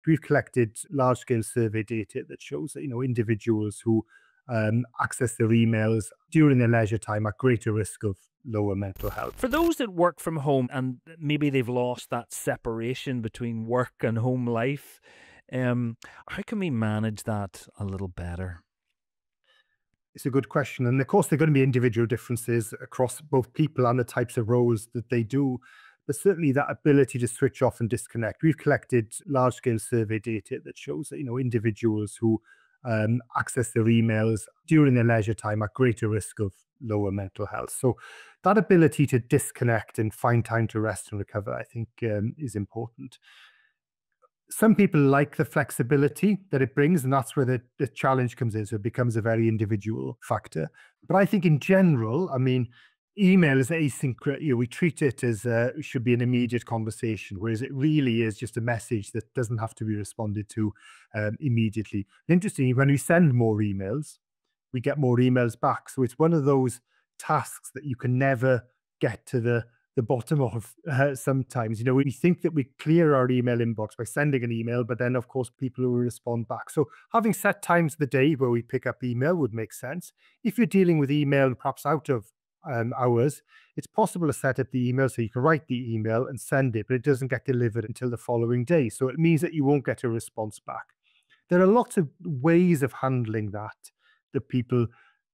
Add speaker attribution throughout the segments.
Speaker 1: We've collected large-scale survey data that shows that, individuals who access their emails during their leisure time are at greater risk of lower mental health.
Speaker 2: For those that work from home and maybe they've lost that separation between work and home life, how can we manage that a little better?
Speaker 1: It's a good question. And of course, there are going to be individual differences across both people and the types of roles that they do. But certainly that ability to switch off and disconnect. We've collected large scale survey data that shows that, individuals who access their emails during their leisure time are at greater risk of lower mental health. So that ability to disconnect and find time to rest and recover, I think, is important. Some people like the flexibility that it brings, and that's where the challenge comes in. So it becomes a very individual factor. But I think in general, I mean, email is asynchronous. We treat it as it should be an immediate conversation, whereas it really is just a message that doesn't have to be responded to immediately. Interestingly, when we send more emails, we get more emails back. So it's one of those tasks that you can never get to the bottom of sometimes. We think that we clear our email inbox by sending an email, but then of course people will respond back. So having set times of the day where we pick up email would make sense. If you're dealing with email perhaps out of hours, it's possible to set up the email so you can write the email and send it, but it doesn't get delivered until the following day. So it means that you won't get a response back. There are lots of ways of handling that people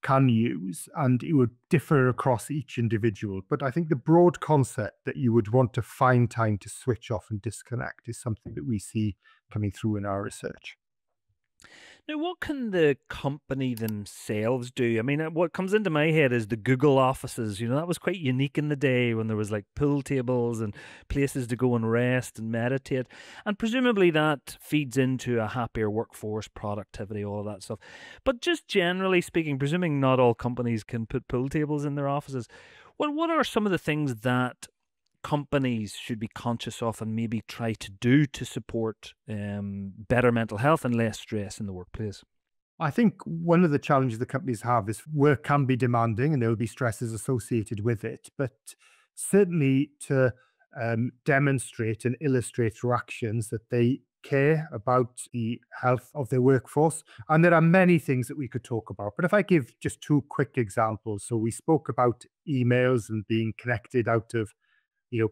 Speaker 1: can use, and it would differ across each individual. But I think the broad concept that you would want to find time to switch off and disconnect is something that we see coming through in our research.
Speaker 2: Now, what can the company themselves do? I mean, what comes into my head is the Google offices. That was quite unique in the day when there was like pool tables and places to go and rest and meditate. And presumably that feeds into a happier workforce, productivity, all of that stuff. But just generally speaking, presuming not all companies can put pool tables in their offices, what are some of the things that companies should be conscious of and maybe try to do to support better mental health and less stress in the workplace?
Speaker 1: I think one of the challenges the companies have is work can be demanding and there will be stresses associated with it. But certainly to demonstrate and illustrate through actions that they care about the health of their workforce. And there are many things that we could talk about. But if I give just two quick examples. So we spoke about emails and being connected out of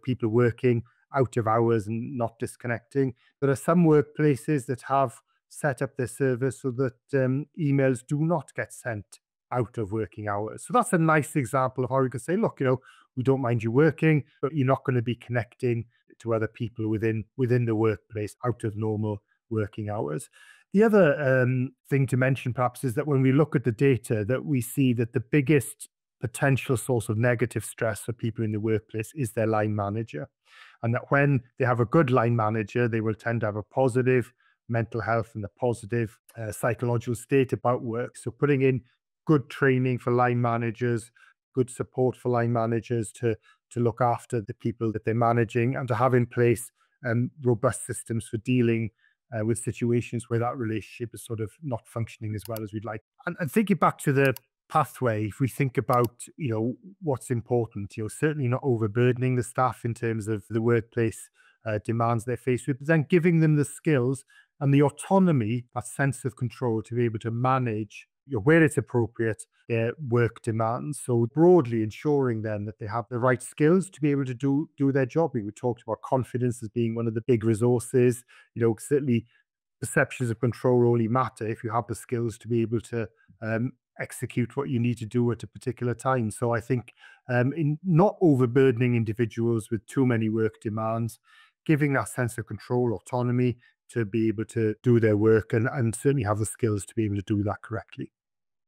Speaker 1: people working out of hours and not disconnecting. There are some workplaces that have set up their service so that emails do not get sent out of working hours. So that's a nice example of how we can say, look, we don't mind you working, but you're not going to be connecting to other people within the workplace out of normal working hours. The other thing to mention perhaps is that when we look at the data, that we see that the biggest potential source of negative stress for people in the workplace is their line manager. And that when they have a good line manager, they will tend to have a positive mental health and a positive psychological state about work. So putting in good training for line managers, good support for line managers to look after the people that they're managing, and to have in place robust systems for dealing with situations where that relationship is sort of not functioning as well as we'd like. And thinking back to the pathway, if we think about what's important, certainly not overburdening the staff in terms of the workplace demands they're faced with, but then giving them the skills and the autonomy, that sense of control to be able to manage where it's appropriate their work demands. So broadly ensuring then that they have the right skills to be able to do their job. We talked about confidence as being one of the big resources. Certainly perceptions of control only matter if you have the skills to be able to execute what you need to do at a particular time. So I think in not overburdening individuals with too many work demands, giving that sense of control, autonomy to be able to do their work and certainly have the skills to be able to do that correctly.